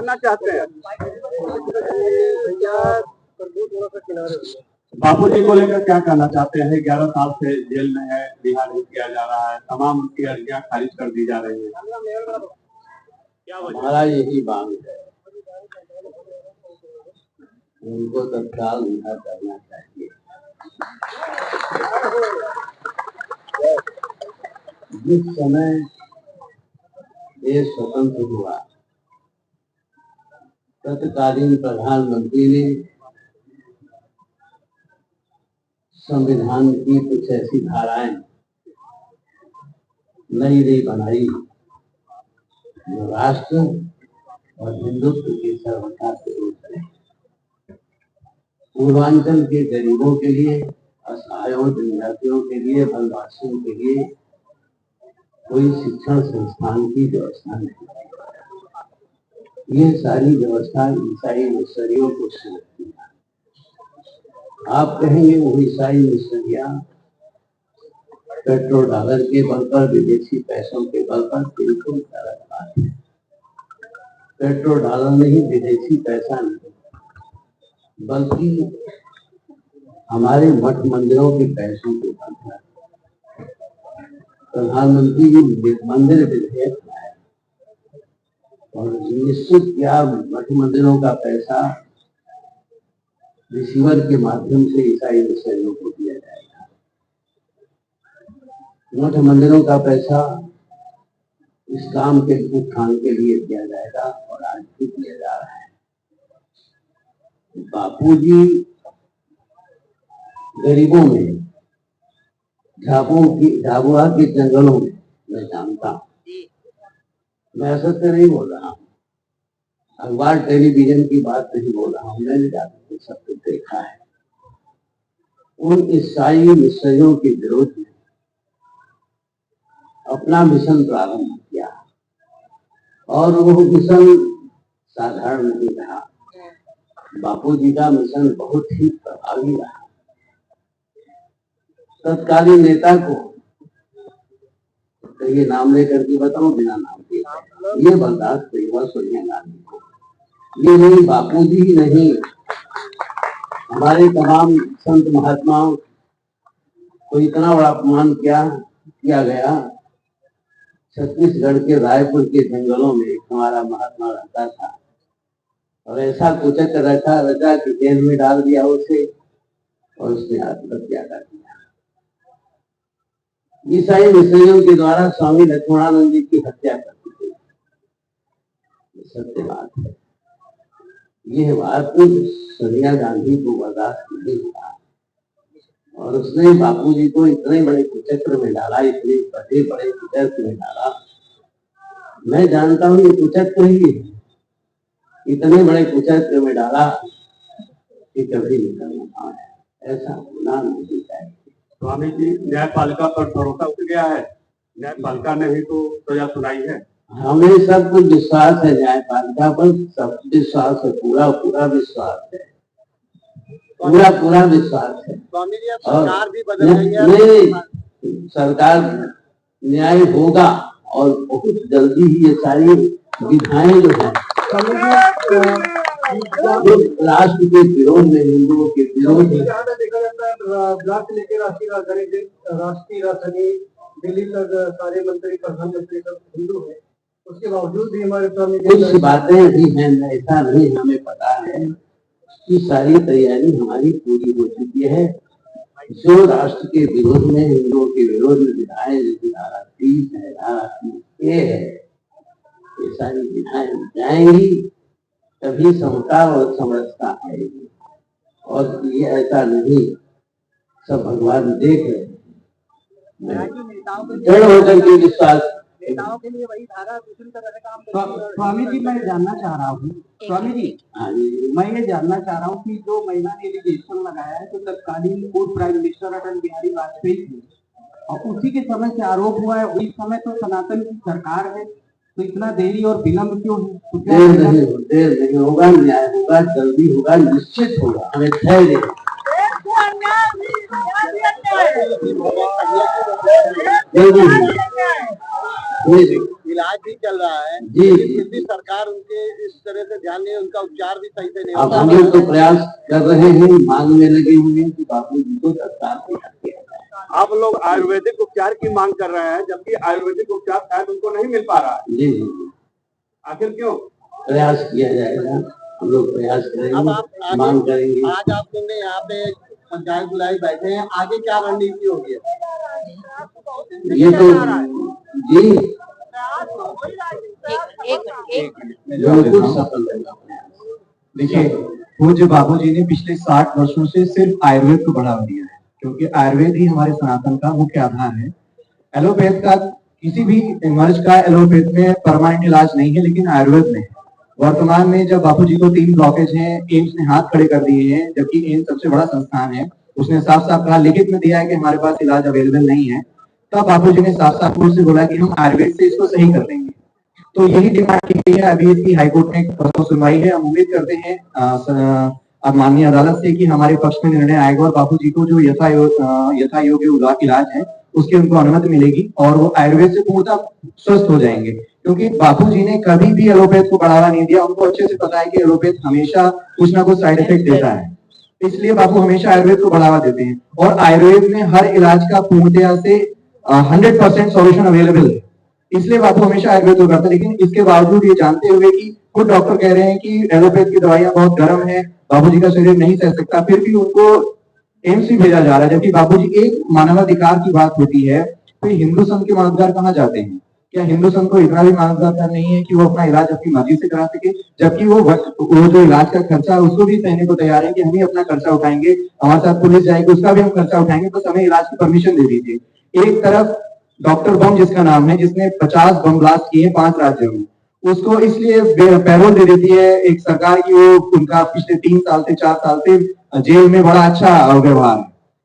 करना चाहते हैं। बापू जी को लेकर क्या कहना चाहते हैं? 11 साल से जेल में है, रिहा नहीं किया जा रहा है, तमाम उनकी अर्जियां खारिज कर दी जा रही है। हमारा यही मांग है, उनको तत्काल रिहा करना चाहिए। जिस समय देश स्वतंत्र हुआ, तत्कालीन प्रधानमंत्री ने संविधान की कुछ ऐसी धाराएं नई बनाई जो राष्ट्र और हिंदुत्व की सर्वथा विरोध है। पूर्वांचल के गरीबों के लिए, असहायों, जनजातियों के लिए, वनवासियों के लिए कोई शिक्षण संस्थान की व्यवस्था नहीं। ये सारी व्यवस्था ईसाई मिशनरियों को समर्पित है। आप कहेंगे वो ईसाई मिशनरियां पेट्रोल डॉलर के बल पर, विदेशी पैसों के बल पर, बिल्कुल गलत बात है। पेट्रोल डॉलर नहीं, विदेशी पैसा नहीं, बल्कि हमारे मठ मंदिरों के पैसों के बल पर प्रधानमंत्री जी मंदिर विधेयक लाए और निश्चित किया मठ मंदिरों का पैसा रिसीवर के माध्यम से ईसाई मिशनरियों को दिया जाएगा। मठ मंदिरों का पैसा इस्लाम के उत्थान के लिए दिया जाएगा और आज भी दिया जा रहा है। बापूजी गरीबों में, झाबुआ के जंगलों में, मैं जानता हूँ, मैं असत्य नहीं बोल रहा हूँ, अखबार टेलीविजन की बात नहीं बोल रहा हूँ, मैंने जाकर सब कुछ देखा है। उन ईसाई मिशनरियों के विरोध में अपना मिशन प्रारंभ किया और वो मिशन साधारण नहीं रहा। बापूजी का मिशन बहुत ही प्रभावी रहा। तत्कालीन नेता को तो ये नाम लेकर के बताऊं, बिना नाम के, ये बर्दाश्त नहीं हुआ सोनिया गांधी को। ये नहीं, बापूजी ही नहीं, हमारे तमाम संत महात्माओं को इतना बड़ा अपमान किया गया। छत्तीसगढ़ के रायपुर के जंगलों में हमारा महात्मा रहता था और ऐसा कुचक रचा कि जेल में डाल दिया उसे और उसने आत्महत्या कर दिया। ईसाई मिशनरियों के द्वारा स्वामी लक्ष्मणानंद जी की हत्या कर दी गई। सत्य बात है। यह बात सोनिया गांधी को बर्दाश्त नहीं हुआ और उसने बापूजी को इतने बड़े कुचक्र में डाला, इतने बड़े कुचक्र में डाला। मैं जानता हूं ये कुचक्र ही है, इतने बड़े कुचक्र में डाला कि कभी निकलना पाए। ऐसा होना नहीं चाहिए। स्वामी जी, न्यायपालिका पर भरोसा उठ गया है? न्यायपालिका ने भी तो सजा सुनाई है। हमें सब कुछ विश्वास है, न्यायपालिका पर सब विश्वास है, पूरा विश्वास है, पूरा विश्वास है। स्वामी जी, अब सरकार भी बदल रही है। सरकार न्याय होगा और बहुत जल्दी ही ये सारी विधाएं जो है राष्ट्र के विरोध में, हिंदुओं के विरोध में, देखा जाता है ब्लॉक से लेकर राष्ट्रीय राजधानी दिल्ली तक सारे मंत्री, प्रधानमंत्री सब हिंदू है। उसके बावजूद भी हमारे स्वामी कुछ बातें भी हैं, ऐसा नहीं, हमें पता है कि सारी तैयारी हमारी पूरी हो चुकी है। जो राष्ट्र के विरोध में, हिंदुओं के विरोध में विधाएं, धारा 30 है, धारा 30A है, ये सारी विधाएं जाएंगी तभी समता और समरसता आएगी। और ये ऐसा नहीं, सब भगवान देख रहे हैं। दृढ़ होकर के विश्वास नेताओं के लिए वही धारा दूसरी तरह से काम। स्वामी जी, मैं जानना चाह रहा हूँ, स्वामी जी, मैं ये जानना चाह रहा हूँ कि जो महिला ने एलिगेशन लगाया है तो तत्कालीन पूर्व प्राइम मिनिस्टर अटल बिहारी वाजपेयी थे और उसी के समय से आरोप हुआ है। इस समय तो सनातन की सरकार है, तो इतना देरी और विलम्ब क्यों है? देर नहीं होगा, न्याय होगा, जल्दी होगा, निश्चित होगा, हमें धैर्य। जल्दी इलाज भी चल रहा है जी, लेकिन जी। फिर भी सरकार उनके इस तरह से ध्यान नहीं, उनका उपचार भी सही से नहीं अब हो हम लोग तो प्रयास कर रहे हैं, मांग में लगे हुए हैं कि बापू जी को तत्काल रिहा किया जाए। आप लोग आयुर्वेदिक उपचार की मांग कर रहे हैं जबकि आयुर्वेदिक उपचार शायद उनको नहीं मिल पा रहा है, जी जी, आखिर क्यों? प्रयास किया जाएगा, हम लोग प्रयास अब करेंगे, आप मांग करेंगे। आज आप लोग ने यहाँ पे पंचायत बुलाई बैठे हैं, आगे क्या रणनीति होगी? ये तो जी बिल्कुल सफल रहेगा। देखिए, पूज्य बाबूजी ने पिछले 60 वर्षों से सिर्फ आयुर्वेद को बढ़ावा दिया है, क्योंकि आयुर्वेद ही हमारे सनातन का मुख्य आधार है। एलोपैथ का किसी भी मर्ज का एलोपैथ में परमानेंट इलाज नहीं है, लेकिन आयुर्वेद में है। वर्तमान में जब बापूजी को 3 ब्लॉकेज हैं, एम्स ने हाथ खड़े कर दिए हैं, जबकि एम्स सबसे बड़ा संस्थान है, उसने साफ साफ कहा, लिखित में दिया है कि हमारे पास इलाज अवेलेबल नहीं है, तब बापूजी ने साफ साफ से बोला कि हम आयुर्वेद से इसको सही कर देंगे। तो यही डिमांड की गई है। अभी इसकी हाईकोर्ट में परसों सुनवाई है। हम उम्मीद करते हैं अब माननीय अदालत से कि हमारे पक्ष में निर्णय आएगा और बापूजी को जो यथा योग्य इलाज है उसकी उनको अनुमति मिलेगी और वो आयुर्वेद से पूर्णतः स्वस्थ हो जाएंगे, क्योंकि बापूजी ने कभी भी एलोपैथ को बढ़ावा नहीं दिया। उनको अच्छे से पता है कि एलोपैथ हमेशा कुछ ना कुछ साइड इफेक्ट देता है, इसलिए बापू हमेशा आयुर्वेद को बढ़ावा देते हैं और आयुर्वेद में हर इलाज का पूर्णतया से 100% सॉल्यूशन अवेलेबल है, इसलिए बापू हमेशा आयुर्वेद को करते हैं। लेकिन इसके बावजूद ये जानते हुए कि खुद डॉक्टर कह रहे हैं कि एलोपैथ की दवाइयां बहुत गर्म है, बाबूजी का शरीर नहीं सह सकता, फिर भी उनको एम्स भी भेजा जा रहा है। जबकि बाबूजी, एक मानवाधिकार की बात होती है, तो हिंदू संघ के मानवाधिकार कहाँ जाते हैं? क्या हिंदू संघ को इतना भी मानवाधिकार नहीं है कि वो अपना इलाज अपनी मर्जी से करा सके? जबकि वो जो इलाज का खर्चा है उसको भी सहने को तैयार है कि हम ही अपना खर्चा उठाएंगे, हमारे साथ पुलिस जाएगी उसका भी हम खर्चा उठाएंगे, बस हमें इलाज की परमिशन दे दीजिए। एक तरफ डॉक्टर बम जिसका नाम है, जिसने 50 बम ब्लास्ट किए 5 राज्यों में, उसको इसलिए पैरोल दे देती है एक सरकार की, वो उनका पिछले 3 साल से 4 साल से जेल में बड़ा अच्छा व्यवहार है,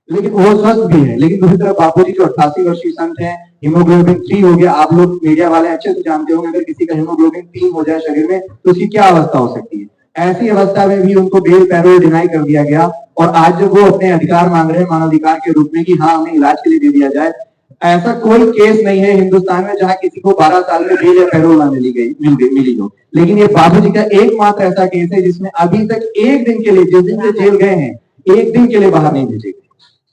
लेकिन वो स्वस्थ भी है। लेकिन दूसरी तरफ बापूजी जो 88 वर्षीय संत है, हीमोग्लोबिन 3 हो गया, आप लोग मीडिया वाले अच्छे से जानते होंगे, अगर किसी का हीमोग्लोबिन 3 हो जाए शरीर में तो उसकी क्या अवस्था हो सकती है। ऐसी अवस्था में भी उनको बेल पैरोल डिनाई कर दिया गया और आज जब वो अपने अधिकार मांग रहे हैं मानवाधिकार के रूप में कि हाँ हमें इलाज के लिए दे दिया जाए, ऐसा कोई केस नहीं है हिंदुस्तान में जहां किसी को 12 साल में बेल या पैरोल ना मिली हो। लेकिन ये बाबूजी का एकमात्र ऐसा केस है जिसमें अभी तक एक दिन के लिए, जिस दिन से जेल गए हैं, एक दिन के लिए बाहर नहीं भेजे गए।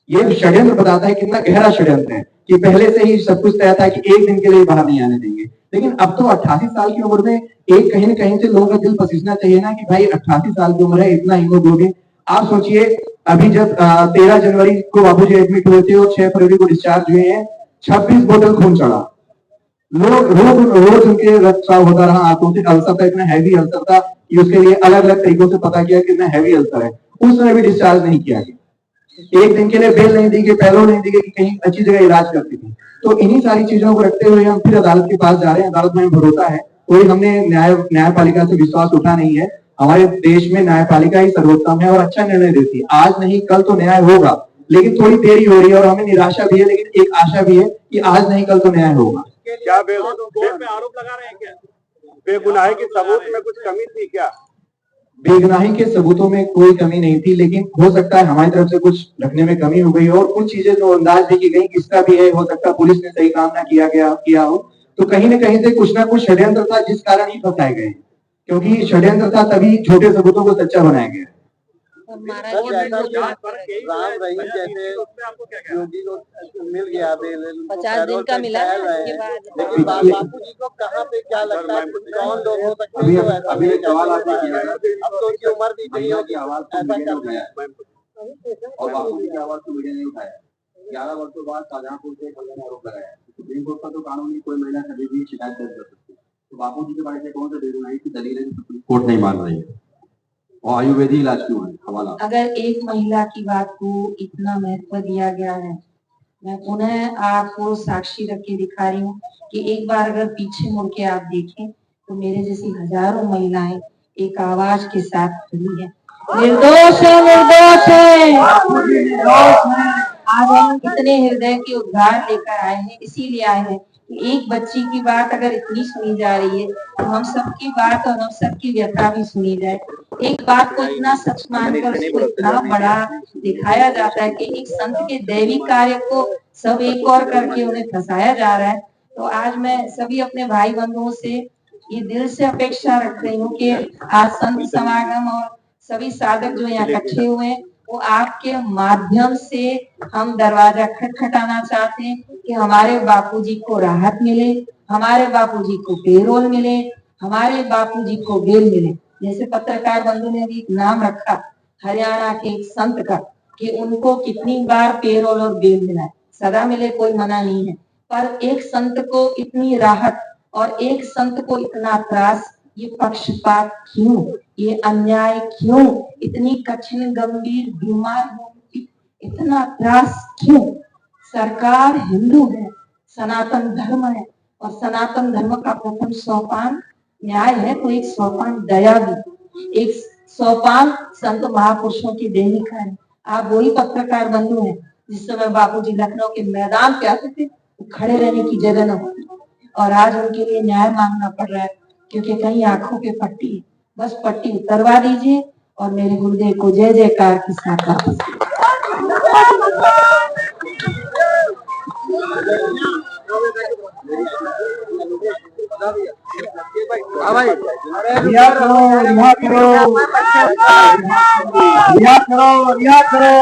ये षड्यंत्र बताता है कितना गहरा षड्यंत्र है कि पहले से ही सब कुछ तय था कि एक दिन के लिए बाहर नहीं आने देंगे। लेकिन अब तो 88 साल की उम्र में एक कहीं न कहीं से लोगों का दिल पसीजना चाहिए ना कि भाई 88 साल की उम्र है, इतना हीमोग्लोबिन। आप सोचिए, अभी जब 13 जनवरी को बाबूजी एडमिट हुए थे और 6 फरवरी को डिस्चार्ज हुए हैं, 26 बोतल खून चढ़ा। लोग रोज उनके रक्तस्राव होता रहा, आंखों से अल्सर था, इतना हैवी अल्सर था कि उसके लिए अलग अलग तरीकों से पता किया कि इतना हैवी अल्सर है। उस समय भी डिस्चार्ज नहीं किया गया, एक दिन के लिए बेल नहीं दी गई, पैरोल नहीं दी गई कि कहीं अच्छी जगह इलाज करती थी। तो इन्हीं सारी चीजों को रखते हुए हम फिर अदालत के पास जा रहे हैं। अदालत में भरोसा है, कोई हमने न्यायपालिका से विश्वास उठा नहीं है। हमारे देश में न्यायपालिका ही सर्वोत्तम है और अच्छा निर्णय देती है। आज नहीं कल तो न्याय होगा, लेकिन थोड़ी देरी हो रही है और हमें निराशा भी है, लेकिन एक आशा भी है कि आज नहीं कल तो न्याय होगा। क्या कोर्ट में आरोप लगा रहे हैं क्या बेगुनाही के सबूत में कुछ कमी थी क्या? बेगुनाही के सबूतों में कोई कमी नहीं थी, लेकिन हो सकता है हमारी तरफ से कुछ रखने में कमी हो गई और कुछ चीजें तो अंदाज भी की गई, इसका भी है, हो सकता है पुलिस ने सही काम ना किया हो। तो कहीं न कहीं से कुछ ना कुछ षड्यंत्र था जिस कारण ही फंसाए गए, क्योंकि षड्यंत्र था तभी झूठे सबूतों को सच्चा बनाया गया। राम रहीम जैसे योगी को मिल गया बेल, 50 दिन का मिला है उसके बाद, लेकिन बापूजी को कहाँ पे क्या लगता है कौन लोग हो सकते हैं? अभी एक सवाल आपने किया है, अब तो उनकी उम्र भी गई होगी, आवाज को मीडिया ने उठाया और बापूजी की आवाज को मीडिया ने उठाया। 11 वर्षों बाद शाहजहांपुर से ने आरोप लगाया, सुप्रीम कोर्ट का तो कानून ही कोई महिला कभी भी शिकायत दर्ज कर सकती है, तो बापूजी के बारे में कौन सा बेगुनाही की दलील है सुप्रीम कोर्ट नहीं मान रही है और आयुर्वेदिक इलाज क्यों है? हवाला। अगर एक महिला की बात को इतना महत्व दिया गया है, मैं पुनः आपको साक्षी रख के दिखा रही हूँ कि एक बार अगर पीछे मुड़ के आप देखें तो मेरे जैसी हजारों महिलाएं एक आवाज के साथ खड़ी है, निर्दोष है, निर्दोष है, निर्दोष है। आज हम इतने हृदय के उद्धार लेकर आए हैं, इसीलिए आए हैं कि एक बच्ची की बात अगर इतनी सुनी जा रही है तो हम सबकी बात और हम सबकी व्यथा भी सुनी जाए। एक बात को इतना सच मानकर उसको इतना बड़ा दिखाया जाता है कि एक संत के दैविक कार्य को सब एक और करके उन्हें फंसाया जा रहा है। तो तो आज मैं सभी अपने भाई बंधुओं से ये दिल से अपेक्षा रख रही हूँ कि आज संत समागम और सभी साधक जो यहाँ इकट्ठे हुए हैं, वो आपके माध्यम से हम दरवाजा खटखटाना चाहते हैं कि हमारे बापूजी को राहत मिले, हमारे बापूजी को पेरोल मिले, हमारे बापूजी को बेल मिले। जैसे पत्रकार बंधु ने भी नाम रखा हरियाणा के एक संत का कि उनको कितनी बार पेरोल और बेल मिला है, सदा मिले कोई मना नहीं है, पर एक संत को इतनी राहत और एक संत को इतना त्रास, ये पक्षपात क्यों, ये अन्याय क्यों, इतनी कठिन गंभीर बीमारियों की इतना त्रास क्यों? सरकार हिंदू है, सनातन धर्म है, और सनातन धर्म का प्रथम सोपान न्याय है, तो एक सोपान दया भी, एक सोपान संत महापुरुषों की दैनिका है। आप वही पत्रकार बंधु हैं जिस समय बापूजी लखनऊ के मैदान पे आते थे, तो खड़े रहने की जगह न होती, और आज उनके लिए न्याय मांगना पड़ रहा है क्योंकि कहीं आंखों पे पट्टी है। बस पट्टी उतरवा दीजिए और मेरे गुरुदेव को जय जयकार के साथ वापस। रिहा करो